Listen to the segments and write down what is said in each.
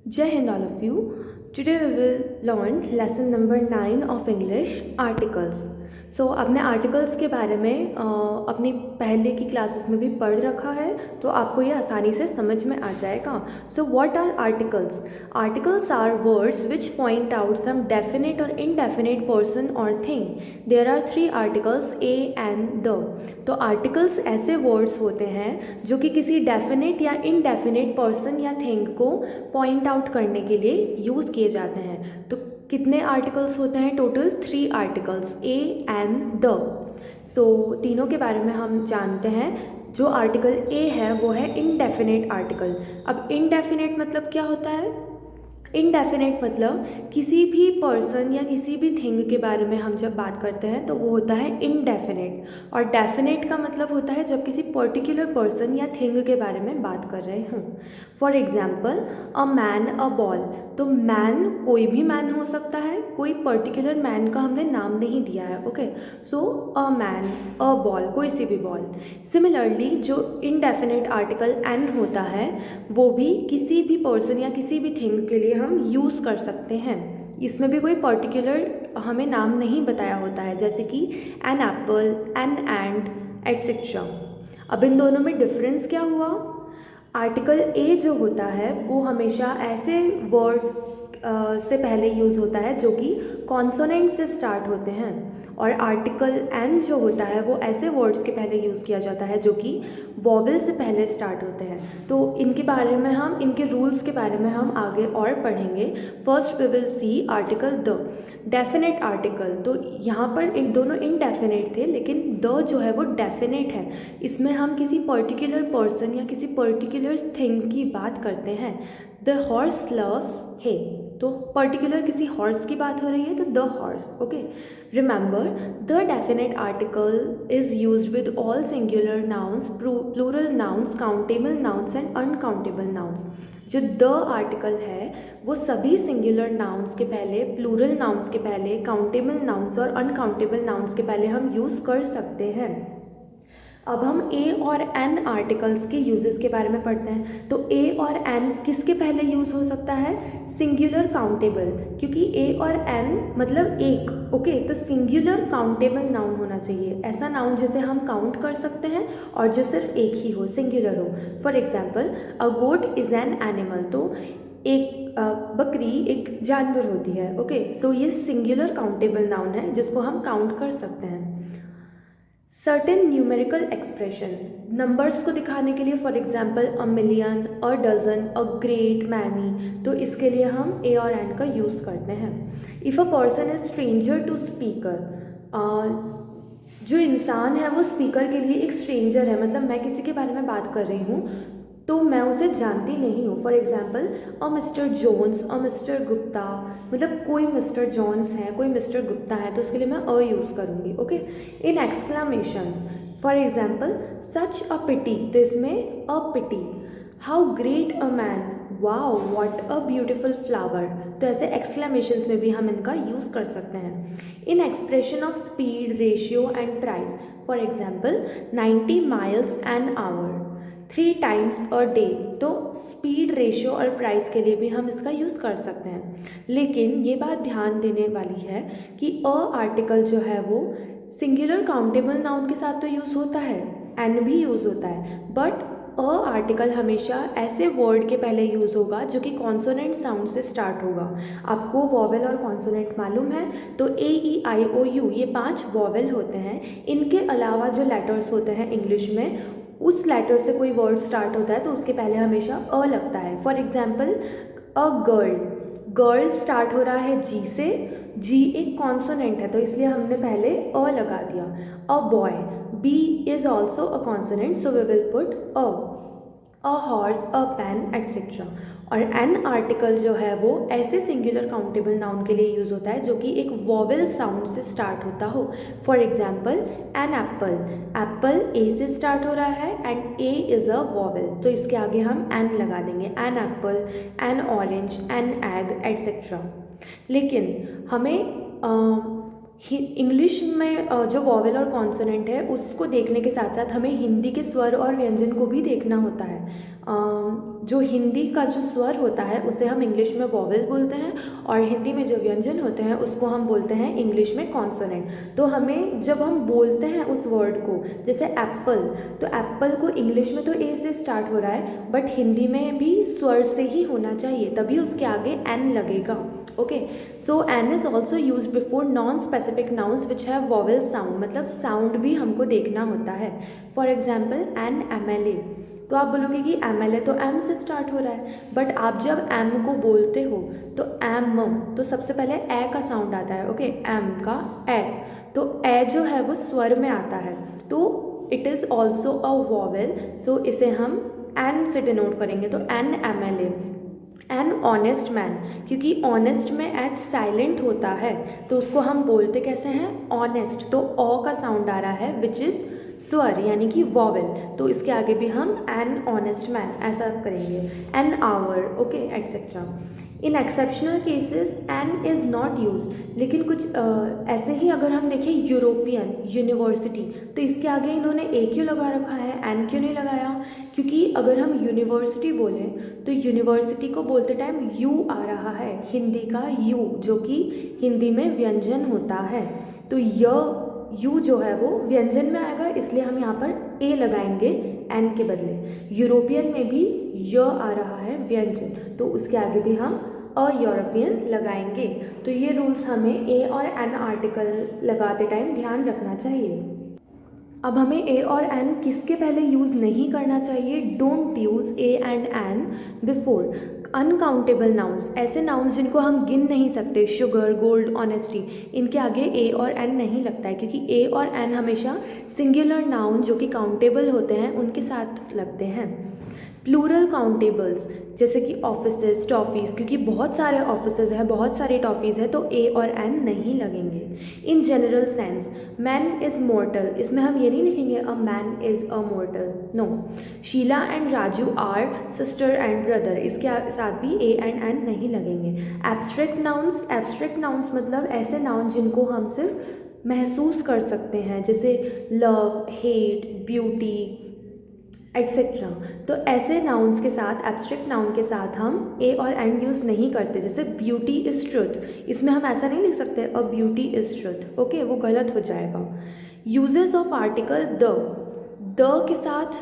Jai Hind all of you. Today we will learn lesson number 9 of English articles. So आपने articles के बारे में अपनी पहले की क्लासेस में भी पढ़ रखा है तो आपको ये आसानी से समझ में आ जाएगा. So what are articles? Articles are words which point out some definite और इनडेफिनेट पर्सन और thing. There are 3 articles a and the. तो आर्टिकल्स ऐसे वर्ड्स होते हैं जो कि किसी डेफिनेट या इनडेफिनेट पर्सन या थिंग को पॉइंट आउट करने के लिए यूज़ किए जाते हैं. तो कितने आर्टिकल्स होते हैं? Total 3 articles, a and the. So तीनों के बारे में हम जानते हैं. जो आर्टिकल ए है वो है इनडेफिनेट आर्टिकल. अब इनडेफिनेट मतलब क्या होता है? इनडेफिनेट मतलब किसी भी पर्सन या किसी भी थिंग के बारे में हम जब बात करते हैं तो वो होता है इनडेफिनेट. और डेफिनेट का मतलब होता है जब किसी पर्टिकुलर पर्सन या थिंग के बारे में बात कर रहे हों. For example a man a ball. तो मैन कोई भी मैन हो सकता है, कोई पर्टिकुलर मैन का हमने नाम नहीं दिया है. Okay, so a man, a ball, कोई सी भी बॉल. सिमिलरली जो इनडेफिनेट आर्टिकल एन होता है वो भी किसी भी पर्सन या किसी भी थिंग के लिए हम यूज़ कर सकते हैं. इसमें भी कोई पर्टिकुलर हमें नाम नहीं बताया होता है, जैसे कि an apple, an and etcetera. अब इन दोनों में डिफरेंस क्या हुआ? आर्टिकल ए जो होता है वो हमेशा ऐसे वर्ड्स से पहले यूज़ होता है जो कि कॉन्सोनेंट से स्टार्ट होते हैं. और आर्टिकल एन जो होता है वो ऐसे वर्ड्स के पहले यूज़ किया जाता है जो कि वॉवेल से पहले स्टार्ट होते हैं. तो इनके बारे में हम, इनके रूल्स के बारे में हम आगे और पढ़ेंगे. First we will see article the. Definite article. तो यहाँ पर इन दोनों इनडेफिनेट थे लेकिन द जो है वो डेफिनेट है. इसमें हम किसी पर्टिकुलर पर्सन या किसी पर्टिकुलर थिंग की बात करते हैं. द हॉर्स लव्स हे. तो पर्टिकुलर किसी हॉर्स की बात हो रही है तो the horse. Okay, remember the definite article is used with all singular nouns, plural nouns, countable nouns and uncountable nouns. जो द आर्टिकल है वो सभी सिंगुलर नाउन्स के पहले, प्लूरल नाउन्स के पहले, काउंटेबल नाउन्स और अनकाउंटेबल नाउन्स के पहले हम यूज़ कर सकते हैं. अब हम ए और एन आर्टिकल्स के यूजेस के बारे में पढ़ते हैं. तो ए और एन किसके पहले यूज़ हो सकता है? सिंगुलर काउंटेबल, क्योंकि ए और एन मतलब एक. ओके, तो सिंगुलर काउंटेबल नाउन होना चाहिए. ऐसा नाउन जिसे हम काउंट कर सकते हैं और जो सिर्फ एक ही हो, सिंगुलर हो. For example a goat is an animal. तो एक बकरी एक जानवर होती है. ओके, सो ये सिंगुलर काउंटेबल नाउन है जिसको हम काउंट कर सकते हैं. सर्टेन न्यूमेरिकल एक्सप्रेशन, नंबर्स को दिखाने के लिए, for example a million, a dozen, a great many. तो इसके लिए हम ए और एन का यूज़ करते हैं. If a person is stranger to speaker. जो इंसान है वो स्पीकर के लिए एक स्ट्रेंजर है, मतलब मैं किसी के बारे में बात कर रही हूँ तो मैं उसे जानती नहीं हूँ. For example a mister Jones, a mister Gupta. मतलब कोई मिस्टर जॉन्स है, कोई मिस्टर गुप्ता है तो उसके लिए मैं अ यूज़ करूँगी. Okay, in exclamations, for example such a pity. तो इसमें a pity. How great a man, wow what a beautiful flower. तो ऐसे एक्सक्लामेशंस में भी हम इनका यूज़ कर सकते हैं. In expression of speed, ratio and price, for example 90 miles an hour, 3 times a day. तो स्पीड, रेशियो और प्राइस के लिए भी हम इसका यूज़ कर सकते हैं. लेकिन ये बात ध्यान देने वाली है कि अ आर्टिकल जो है वो सिंगुलर काउंटेबल नाउन के साथ तो यूज़ होता है, एन भी यूज़ होता है, बट अ आर्टिकल हमेशा ऐसे वर्ड के पहले यूज़ होगा जो कि कॉन्सोनेंट साउंड से स्टार्ट होगा. आपको वॉवेल और कॉन्सोनेंट मालूम है? तो ए ई आई ओ यू ये 5 वॉवेल होते हैं. इनके अलावा जो लेटर्स होते हैं इंग्लिश में, उस लेटर से कोई वर्ड स्टार्ट होता है तो उसके पहले हमेशा अ लगता है. For example a girl. Girl start हो रहा है जी से. जी एक कॉन्सोनेंट है तो इसलिए हमने पहले अ लगा दिया. A boy, B is also a consonant so we will put a horse, a pen etcetera. और एन आर्टिकल जो है वो ऐसे सिंगुलर काउंटेबल नाउन के लिए यूज़ होता है जो कि एक वॉवेल साउंड से स्टार्ट होता हो. For example an apple. Apple A से स्टार्ट हो रहा है and A is a vowel तो इसके आगे हम एन लगा देंगे. An apple, an orange, an egg etcetera. लेकिन हमें इंग्लिश में जो वॉवेल और कॉन्सोनेंट है उसको देखने के साथ साथ हमें हिंदी के स्वर और व्यंजन को भी देखना होता है। जो हिंदी का जो स्वर होता है उसे हम इंग्लिश में वॉवेल बोलते हैं और हिंदी में जो व्यंजन होते हैं उसको हम बोलते हैं इंग्लिश में कॉन्सोनेंट। तो हमें जब हम बोलते हैं उस वर्ड को, जैसे एप्पल, तो एप्पल को इंग्लिश में तो ए से स्टार्ट हो रहा है बट हिंदी में भी स्वर से ही होना चाहिए, तभी उसके आगे एन लगेगा। Okay, so an is also use before non specific nouns which have vowel sound, मतलब साउंड भी हमको देखना होता है। फॉर एग्जाम्पल एन MLA, तो आप बोलोगे कि MLA तो एम से स्टार्ट हो रहा है, बट आप जब एम को बोलते हो तो एम, तो सबसे पहले ए का साउंड आता है। ओके, एम का ए, तो ए जो है वो स्वर में आता है, तो it is also a vowel, so इसे हम एन से डिनोट करेंगे। तो an MLA, an honest man, क्योंकि ऑनेस्ट में एच साइलेंट होता है तो उसको हम बोलते कैसे हैं, ऑनेस्ट, तो ओ का साउंड आ रहा है विच इज़ स्वर यानी कि वॉवेल, तो इसके आगे भी हम एन ऑनेस्ट मैन ऐसा करेंगे। An hour, okay, etcetera. In exceptional cases an is not use, लेकिन कुछ ऐसे ही अगर हम देखें यूरोपियन, यूनिवर्सिटी, तो इसके आगे इन्होंने ए क्यों लगा रखा है, एन क्यों नहीं लगाया, क्योंकि अगर हम यूनिवर्सिटी बोलें तो यूनिवर्सिटी को बोलते टाइम यू आ रहा है, हिंदी का यू, जो कि हिंदी में व्यंजन होता है, तो यू जो है वो व्यंजन में आएगा, इसलिए हम यहाँ पर ए लगाएंगे एन के बदले। यूरोपियन में भी य आ रहा है व्यंजन, तो उसके आगे भी हम अ यूरोपियन लगाएंगे। तो ये रूल्स हमें ए और एन आर्टिकल लगाते टाइम ध्यान रखना चाहिए। अब हमें ए और एन किसके पहले यूज़ नहीं करना चाहिए, don't use A and an before uncountable nouns, ऐसे नाउन्स जिनको हम गिन नहीं सकते, शुगर, गोल्ड, ऑनेस्टी, इनके आगे ए और एन नहीं लगता है, क्योंकि ए और एन हमेशा सिंगुलर नाउन जो कि काउंटेबल होते हैं उनके साथ लगते हैं। प्लूरल काउंटेबल्स जैसे कि ऑफिसेज, टॉफ़ीज़, क्योंकि बहुत सारे ऑफिसेज हैं, बहुत सारी टॉफ़ीज़ है, तो ए और एन नहीं लगेंगे। In general sense man is mortal, इसमें हम ये नहीं लिखेंगे a man is a mortal, no. Sheela and Raju are sister and brother, इसके साथ भी ए एंड एन नहीं लगेंगे। एब्स्ट्रैक्ट नाउन्स मतलब ऐसे नाउन जिनको हम सिर्फ महसूस कर सकते हैं, जैसे लव, हेट, ब्यूटी एट्सेट्रा, तो ऐसे नाउन्स के साथ, एब्स्ट्रैक्ट नाउन के साथ हम ए और एन यूज़ नहीं करते। जैसे ब्यूटी इज़ ट्रुथ, इसमें हम ऐसा नहीं लिख सकते a beauty is truth, okay, वो गलत हो जाएगा। यूजेस ऑफ आर्टिकल द के साथ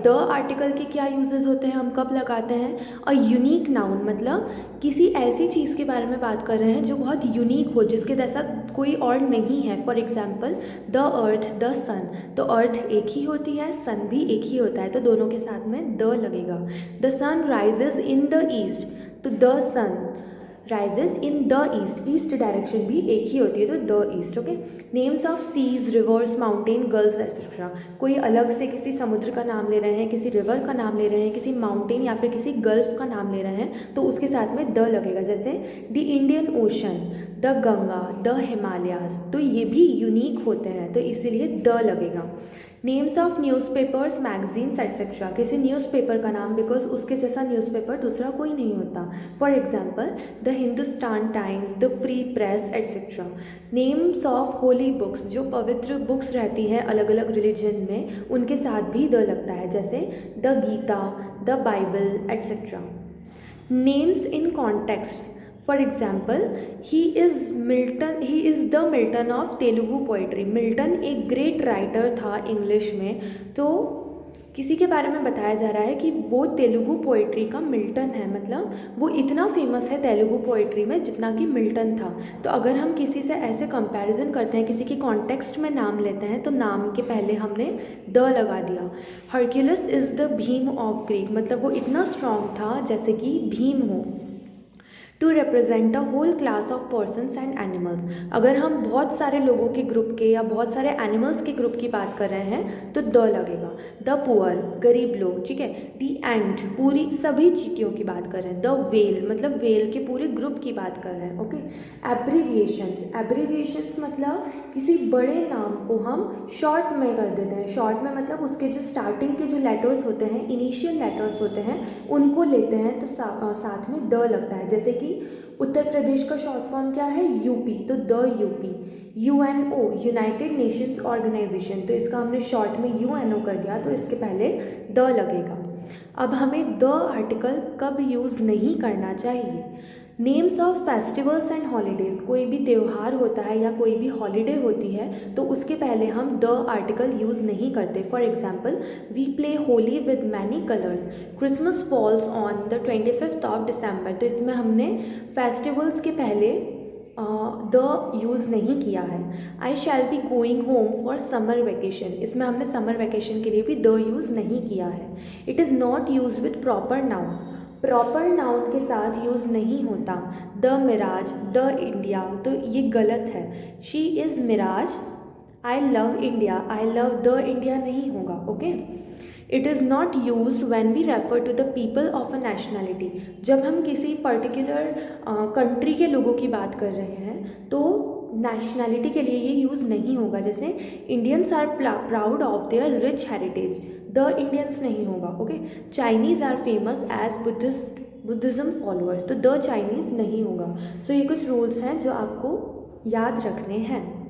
द आर्टिकल के क्या यूजेस होते हैं, हम कब लगाते हैं, अ यूनिक नाउन, मतलब किसी ऐसी चीज़ के बारे में बात कर रहे हैं जो बहुत यूनिक हो, जिसके जैसा कोई और नहीं है। For example the earth, the sun, तो अर्थ एक ही होती है, सन भी एक ही होता है, तो दोनों के साथ में द लगेगा। The sun rises in the east, तो the sun rises in the east, east direction भी एक ही होती है, तो the east, okay. Names of seas, rivers, mountain, gulf etcetera, कोई अलग से किसी समुद्र का नाम ले रहे हैं, किसी रिवर का नाम ले रहे हैं, किसी माउंटेन या फिर किसी गल्फ का नाम ले रहे हैं, तो उसके साथ में द लगेगा। जैसे the Indian ocean, the Ganga, the Himalayas, तो ये भी यूनिक होते हैं, तो इसीलिए द लगेगा। Names of newspapers, magazines etcetera, किसी न्यूज़पेपर का नाम, बिकॉज उसके जैसा न्यूज़पेपर दूसरा कोई नहीं होता। For example the Hindustan times, the free press etcetera. Names of holy books, जो पवित्र बुक्स रहती है अलग अलग रिलीजन में, उनके साथ भी द लगता है, जैसे the Gita, the Bible etcetera. Names in contexts, for example he is the Milton of Telugu poetry, Milton एक ग्रेट राइटर था इंग्लिश में, तो किसी के बारे में बताया जा रहा है कि वो तेलुगु पोइट्री का मिल्टन है, मतलब वो इतना फेमस है तेलुगु पोइट्री में जितना कि मिल्टन था। तो अगर हम किसी से ऐसे कंपैरिजन करते हैं, किसी के कॉन्टेक्स्ट में नाम लेते हैं, तो नाम के पहले हमने द लगा दिया। Hercules is the Bhim of Greek, मतलब वो इतना स्ट्रॉन्ग था जैसे कि भीम हो। To represent a whole class of persons and animals, अगर हम बहुत सारे लोगों के ग्रुप के या बहुत सारे एनिमल्स के ग्रुप की बात कर रहे हैं तो द लगेगा। द पुअर, गरीब लोग, ठीक है। द एंट, पूरी सभी चींटियों की बात कर रहे हैं। द वेल, मतलब वेल के पूरे ग्रुप की बात कर रहे हैं, ओके। एब्रीविएशंस मतलब किसी बड़े नाम को हम शॉर्ट में कर देते हैं। शॉर्ट में मतलब उसके जो स्टार्टिंग के जो लेटर्स होते हैं, इनिशियल लेटर्स होते हैं, उनको लेते हैं, तो साथ में द लगता है। जैसे कि उत्तर प्रदेश का शॉर्ट फॉर्म क्या है, यूपी, तो the UP. UNO, United Nations Organisation, तो इसका हमने शॉर्ट में यूएनओ कर दिया, तो इसके पहले द लगेगा। अब हमें द आर्टिकल कब यूज़ नहीं करना चाहिए। Names of festivals and holidays, कोई भी त्यौहार होता है या कोई भी हॉलीडे होती है तो उसके पहले हम द आर्टिकल यूज़ नहीं करते। For example, we play Holi with many colours, Christmas falls on the 25th of December, तो इसमें हमने फेस्टिवल्स के पहले द यूज़ नहीं किया है। I shall be going home for summer vacation, इसमें हमने समर वेकेशन के लिए भी द यूज़ नहीं किया है। It is not use with proper noun, proper noun के साथ यूज़ नहीं होता। द मिराज, द इंडिया, तो ये गलत है। She is Miraj, I love India, I love the India नहीं होगा। Okay. It is not use when we refer to the people of a nationality, जब हम किसी पर्टिकुलर कंट्री के लोगों की बात कर रहे हैं तो नेशनैलिटी के लिए ये यूज़ नहीं होगा। जैसे Indians are proud of their rich heritage, the Indians नहीं होगा। Okay. Chinese are famous as Buddhism followers, तो द चाइनीज़ नहीं होगा। सो ये कुछ रूल्स हैं जो आपको याद रखने हैं।